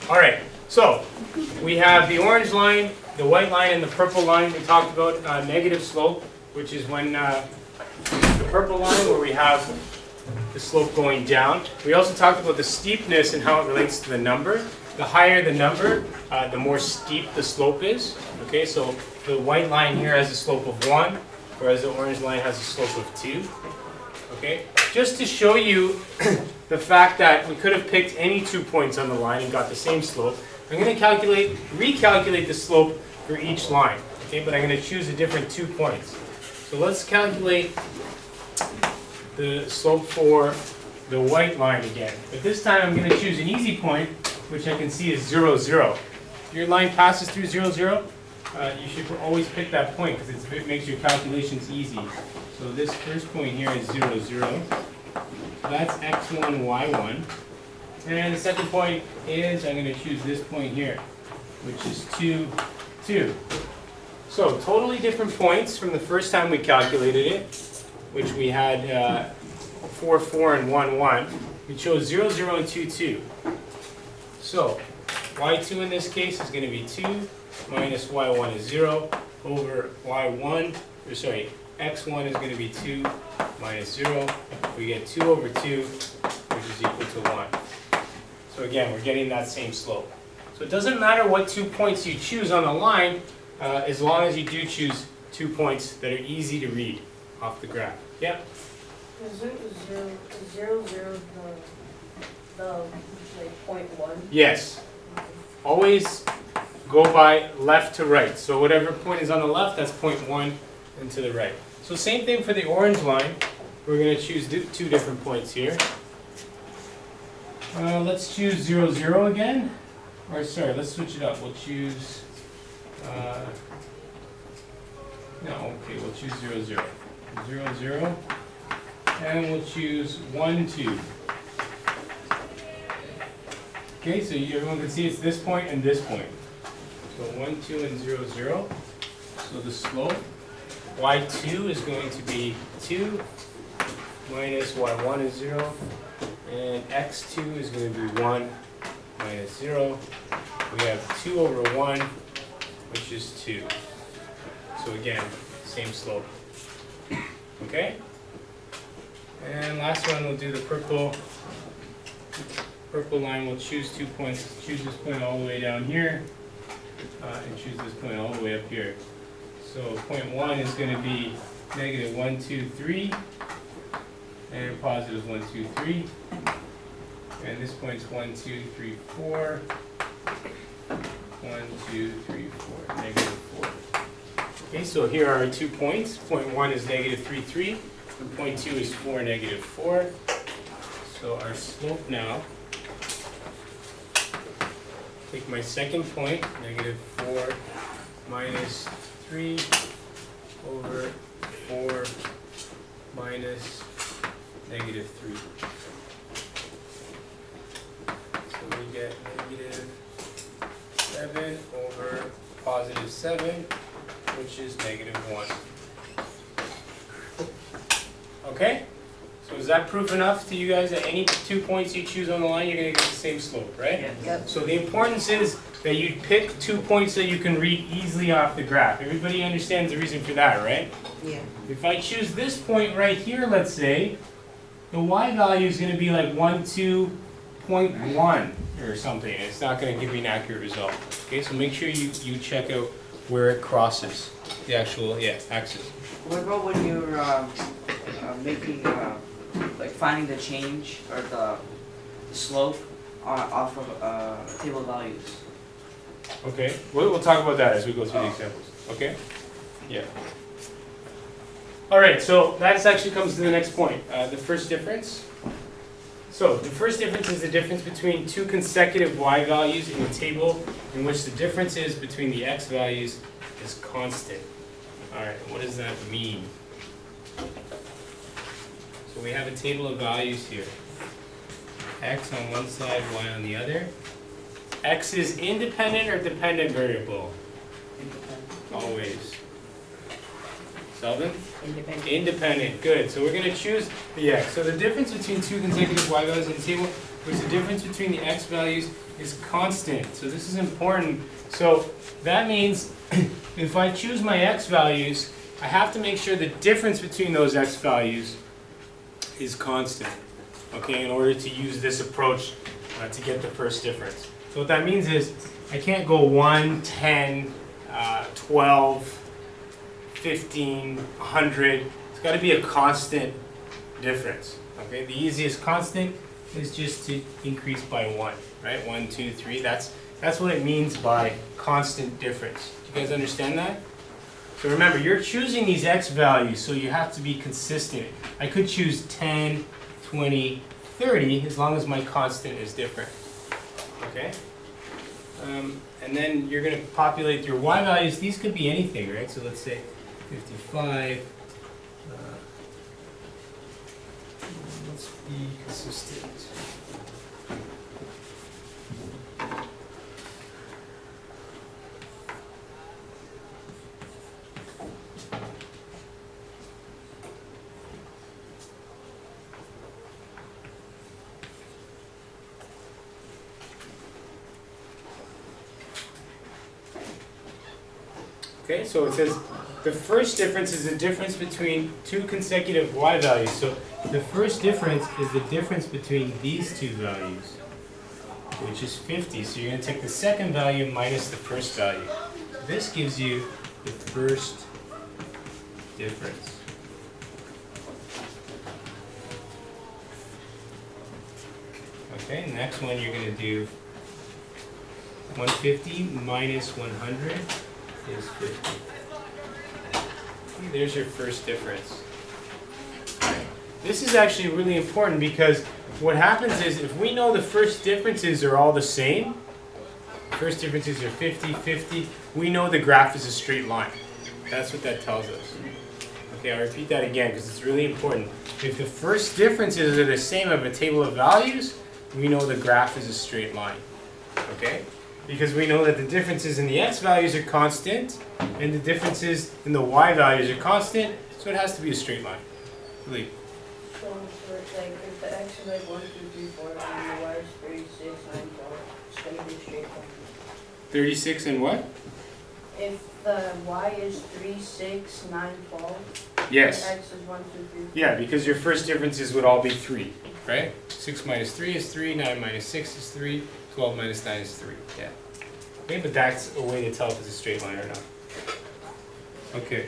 All right, so we have the orange line, the white line, and the purple line. We talked about negative slope, which is when the purple line where we have the slope going down. We also talked about the steepness and how it relates to the number. The higher the number, the more steep the slope is. Okay, so the white line here has a slope of 1, whereas the orange line has a slope of 2. Okay, just to show you the fact that we could have picked any 2 points on the line and got the same slope, I'm going to recalculate the slope for each line. Okay, but I'm going to choose a different 2 points. So let's calculate the slope for the white line again. But this time I'm going to choose an easy point, which I can see is 0, 0. If your line passes through 0, 0, you should always pick that point because it makes your calculations easy. So this first point here is 0, 0. That's x1, y1. And the second point is, I'm going to choose this point here, which is 2, 2. So totally different points from the first time we calculated it, which we had 4, 4, and 1, 1. We chose 0, 0, and 2, 2. So y2 in this case is going to be 2 minus y1 is 0 over y1, or sorry, x1 is going to be 2 minus 0. We get 2 over 2, which is equal to 1. So again, we're getting that same slope. So it doesn't matter what 2 points you choose on the line, as long as you do choose 2 points that are easy to read off the graph. Yep? Is 0, 0, the like, point 1? Yes. Always go by left to right. So whatever point is on the left, that's point 1 and to the right. So same thing for the orange line. We're going to choose 2 different points here. Let's choose 0, 0 again. Or sorry, let's switch it up. We'll choose, we'll choose 0, 0. 0, 0. And we'll choose 1, 2. Okay, so everyone can see it's this point and this point. So 1, 2, and 0, 0. So the slope, y2 is going to be 2 minus y1 is 0. And x2 is going to be 1 minus 0. We have 2 over 1, which is 2. So again, same slope. Okay? And last one, we'll do the purple line. We'll choose 2 points. Choose this point all the way down here, and choose this point all the way up here. So point 1 is going to be negative 1, 2, 3, and positive 1, 2, 3. And this point's 1, 2, 3, 4. 1, 2, 3, 4, negative 4. Okay, so here are our 2 points. Point 1 is negative 3, 3. And point 2 is 4, negative 4. So our slope now, take my second point, negative 4 minus 3 over 4 minus negative 3. So we get negative 7 over positive 7, which is negative 1. Okay? So is that proof enough to you guys that any 2 points you choose on the line, you're going to get the same slope, right? Yeah. Yep. So the importance is that you pick 2 points that you can read easily off the graph. Everybody understands the reason for that, right? Yeah. If I choose this point right here, let's say, the y value is going to be like 12.1 or something. It's not going to give you an accurate result. Okay, so make sure you check out where it crosses the actual axis. What about when you're making, like finding the change or the slope off of a table of values? Okay, we'll talk about that as we go through the examples. Okay? Yeah. All right, so that actually comes to the next point, the first difference. So the first difference is the difference between 2 consecutive y values in a table in which the difference is between the x values is constant. All right, what does that mean? So we have a table of values here. X on one side, y on the other. X is independent or dependent variable? Independent. Always. Selvin? Independent. Independent, good. So we're going to choose the x. So the difference between 2 consecutive y values in the table was the difference between the x values is constant. So this is important. So that means if I choose my x values, I have to make sure the difference between those x values is constant, okay, in order to use this approach to get the first difference. So what that means is I can't go 1, 10, 12, 15, 100. It's got to be a constant difference, okay? The easiest constant is just to increase by 1, right? 1, 2, 3. That's what it means by constant difference. Do you guys understand that? So remember, you're choosing these x values, so you have to be consistent. I could choose 10, 20, 30, as long as my constant is different. Okay? And then you're going to populate your y values. These could be anything, right? So let's say 55. Let's be consistent. Okay, so it says the first difference is the difference between two consecutive y values. So the first difference is the difference between these two values, which is 50. So you're going to take the second value minus the first value. This gives you the first difference. Okay, next one you're going to do 150 minus 100 is 50. There's your first difference. This is actually really important because what happens is if we know the first differences are all the same, first differences are 50, 50, we know the graph is a straight line. That's what that tells us. Okay, I'll repeat that again because it's really important. If the first differences are the same of a table of values, we know the graph is a straight line. Okay? Because we know that the differences in the x values are constant, and the differences in the y values are constant, so it has to be a straight line. Really. So for like if the x is like 1, 2, 3, 4, and the y is 36, 9, 12, it's gonna be a straight line. 36 and what? If the y is 3, 6, 9, 12, Yes. the x is 1, 2, 3, 4. Yeah, because your first differences would all be 3, right? 6 minus 3 is 3, 9 minus 6 is 3, 12 minus 9 is 3. Yeah. Okay, but that's a way to tell if it's a straight line or not. Okay.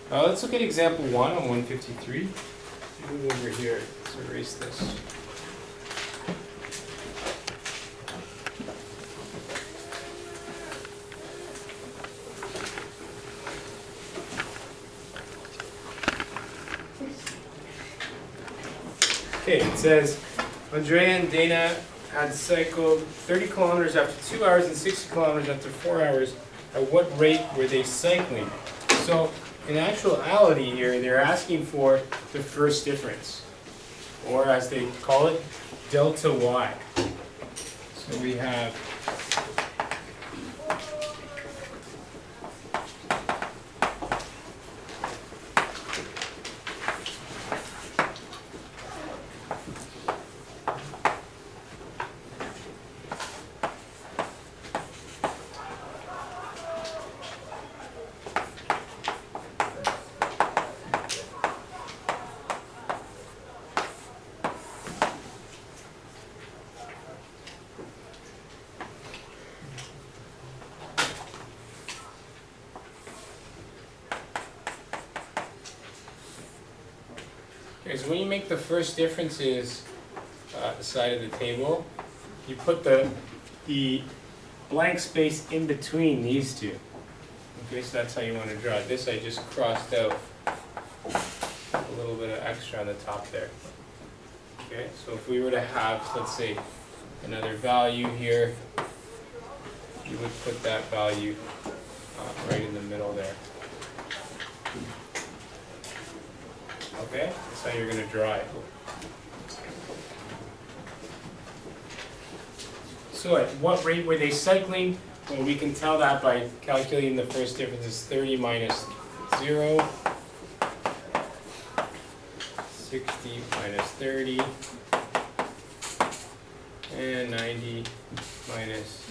Let's look at example 1 on 153. Move over here. Let's erase this. Okay, it says Andrea and Dana had cycled 30 kilometers after 2 hours and 60 kilometers after 4 hours. At what rate were they cycling? So in actuality here, they're asking for the first difference, or as they call it, delta y. So we have okay, so when you make the first differences the side of the table, you put the blank space in between these two. Okay, so that's how you want to draw it. This I just crossed out a little bit of extra on the top there. Okay, so if we were to have, let's say, another value here, you would put that value right in the middle there. Okay, that's how you're going to draw it. So at what rate were they cycling? Well, we can tell that by calculating the first difference is 30 minus 0, 60 minus 30, and 90 minus.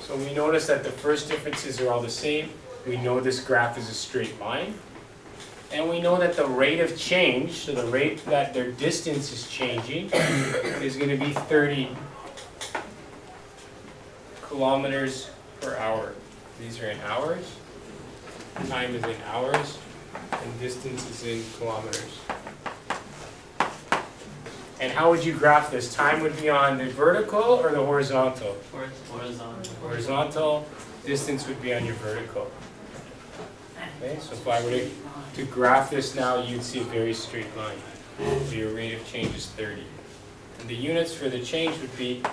So we notice that the first differences are all the same. We know this graph is a straight line. And we know that the rate of change, so the rate that their distance is changing, is going to be 30 kilometers per hour. These are in hours. Time is in hours, and distance is in kilometers. And how would you graph this? Time would be on the vertical or the horizontal? Horizontal. Horizontal. Distance would be on your vertical. Okay, so if I were to graph this now, you'd see a very straight line. So your rate of change is 30. And the units for the change would be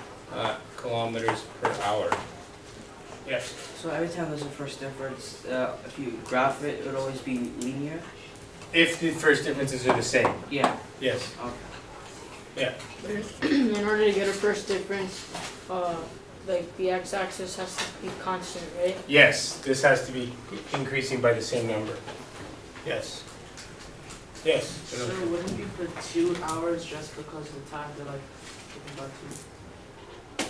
kilometers per hour. Yes? So every time there's a first difference, if you graph it, it would always be linear? If the first differences are the same. Yeah. Yes. Okay. Yeah. In order to get a first difference, like the x-axis has to be constant, right? Yes, this has to be increasing by the same number. Yes. Yes. So wouldn't it be for 2 hours just because the time they're like talking about 2?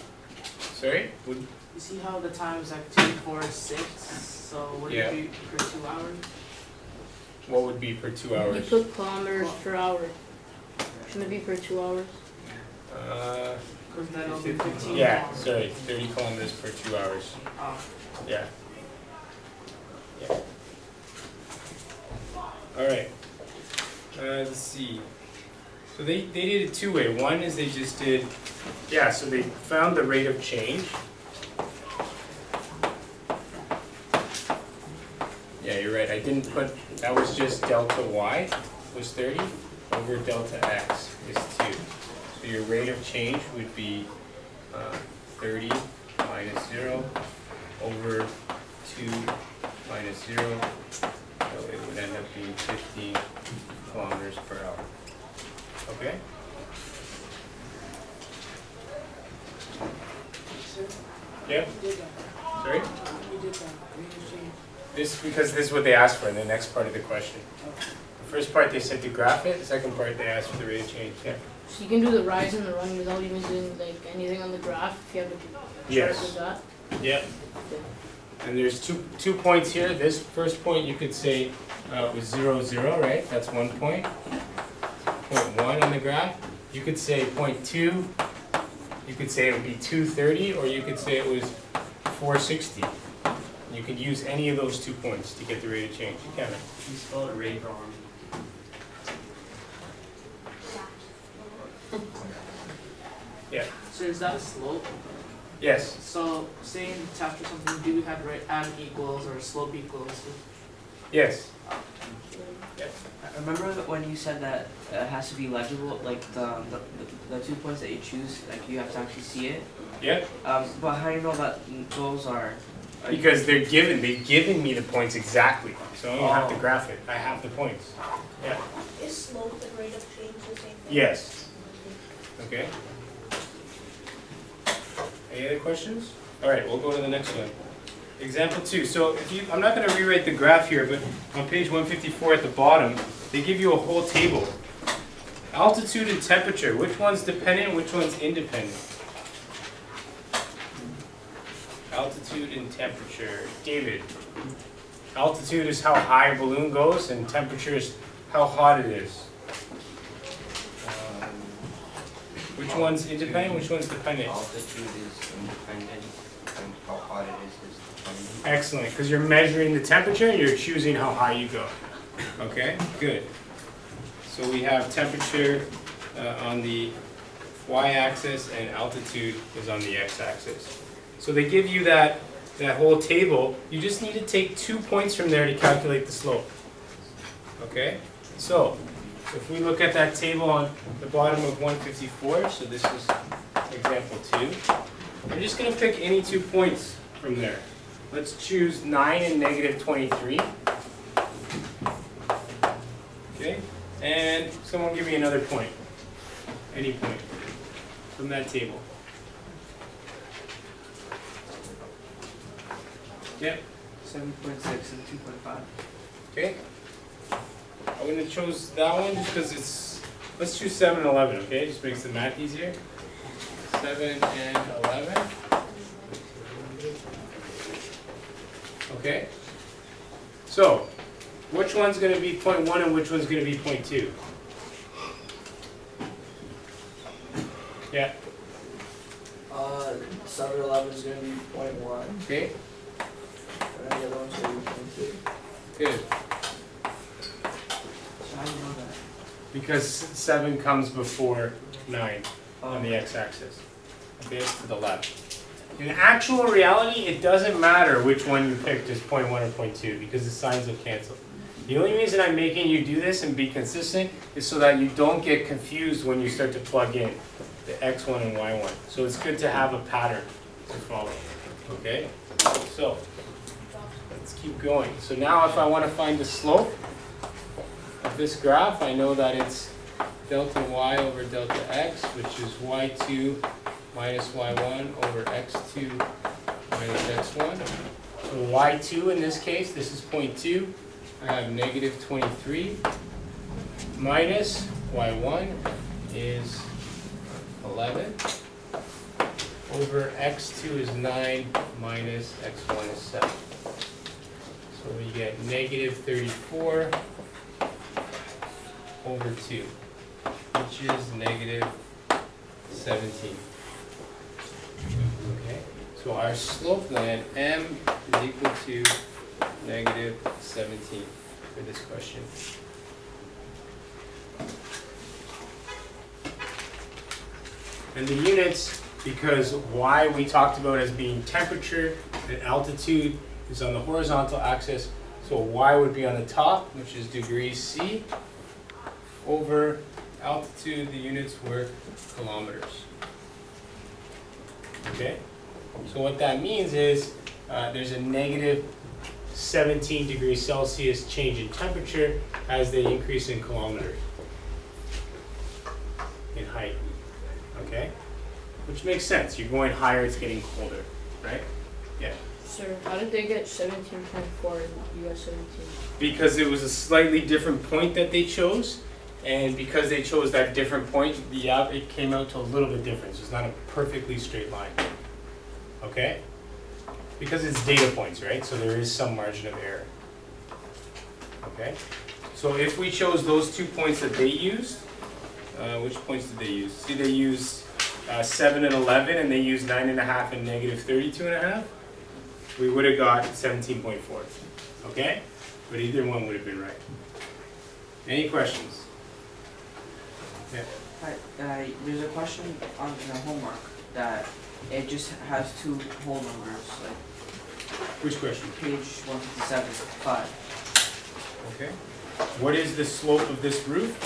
Sorry? Would, You see how the time is like 2, 4, 6? So wouldn't Yeah. it be for 2 hours? what would be per 2 You hours? put kilometers per hour. Shouldn't it be per 2 hours? Because then it'll be 15 Yeah, hours. sorry, 30 kilometers per 2 hours. Oh. Yeah. Yeah. All right. Let's see. So they did it two-way. One is they just did, yeah, so they found the rate of change. Yeah, you're right. I didn't put, that was just delta y was 30 over delta x is 2. So your rate of change would be 30 minus 0 over 2 minus 0. So it would end up being 15 kilometers per hour. Okay? Yeah? Sorry? This, because this is what they asked for in the next part of the question. The first part they said to graph it, the second part they asked for the rate of change. Yeah. So you can do the rise and the run without even doing like anything on the graph if you have a chart Yes. with that. Yep. And there's two points here. This first point you could say was 0, 0, right? That's 1 point. Point 1 on the graph. You could say point 2. You could say it would be 230, or you could say it was 460. You could use any of those 2 points to get the rate of change. Kevin. You spelled it rate wrong. Yeah. So is that a slope? Yes. So say in chapter something, do we have add equals or slope equals? Yes. I remember when you said that it has to be legible, like the 2 points that you choose, like you have to actually see it. Yeah. But how do you know that those are? Because they've given me the points exactly. So I don't have to Oh. graph it. I have the points. Yeah. Is slope and rate of change the same thing? Yes. Okay. Any other questions? All right, we'll go to the next one. Example 2. So if you, I'm not going to rewrite the graph here, but on page 154 at the bottom, they give you a whole table. Altitude and temperature. Which one's dependent? Which one's independent? Altitude and temperature. David. Altitude is how high a balloon goes, and temperature is how hot it is. Which one's independent? Which one's dependent? Altitude is independent and how hot it is dependent. Excellent, because you're measuring the temperature and you're choosing how high you go. Okay, good. So we have temperature on the y-axis and altitude is on the x-axis. So they give you that whole table. You just need to take 2 points from there to calculate the slope. Okay, so if we look at that table on the bottom of 154, so this is example 2, I'm just going to pick any 2 points from there. Let's choose 9 and negative 23. Okay, and someone give me another point. Any point from that table. Yep. 7.6 and 2.5. Okay. I'm gonna choose that one just because it's, let's choose 7 and 11, okay? Just makes the math easier. 7 and 11. Okay? So, which one's gonna be 0.1 and which one's gonna be 0.2? Yeah, 7-11 is gonna be 0.1, okay, and then the other one's gonna be 0.2. good. So how do you know that? Because 7 comes before 9 on the x-axis. Okay, to the left. In actual reality, it doesn't matter which one you picked as 0.1 or 0.2 because the signs will cancel. The only reason I'm making you do this and be consistent is so that you don't get confused when you start to plug in the x1 and y1. So it's good to have a pattern to follow. Okay? So, let's keep going. So now if I want to find the slope of this graph, I know that it's delta y over delta x, which is y2 minus y1 over x2 minus x1. So y2 in this case, this is 0.2. I have negative 23 minus y1 is 11 over x2 is 9 minus x1 is 7. So we get negative 34 over 2, which is negative 17. Okay, so our slope then, m is equal to negative 17 for this question. And the units, because y we talked about as being temperature and altitude is on the horizontal axis, so y would be on the top, which is degrees C, over altitude, the units were kilometers. Okay? So what that means is there's a negative 17 degrees Celsius change in temperature as they increase in kilometers in height. Okay? Which makes sense. You're going higher, it's getting colder, right? Yeah. Sir, how did they get 17.4 and you got 17? Because it was a slightly different point that they chose, and because they chose that different point, it came out to a little bit different. So it's not a perfectly straight line. Okay? Because it's data points, right? So there is some margin of error. Okay? So if we chose those 2 points that they used, which points did they use? See, they used 7 and 11, and they used 9.5 and negative 32.5. We would have got 17.4. Okay? But either one would have been right. Any questions? Yeah. Hi, there's a question on the homework that it just has two whole numbers, like Which question? page 157, 5. Okay. What is the slope of this roof?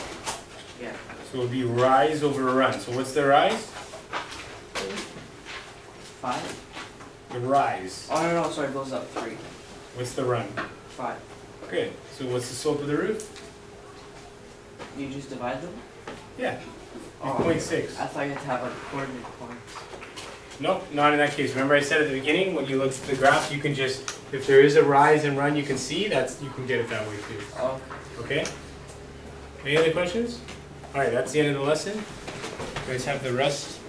Yeah. So it would be rise over run. So what's the rise? 5? The rise. Oh no, sorry, it goes up 3. What's the run? 5. Good. So what's the slope of the roof? You just divide them? Yeah. Oh. 0.6. I thought you had to have like coordinate points. Nope, not in that case. Remember I said at the beginning, when you look at the graph, you can just, if there is a rise and run you can see, you can get it that way too. Oh. Okay? Any other questions? Alright, that's the end of the lesson. You guys have the rest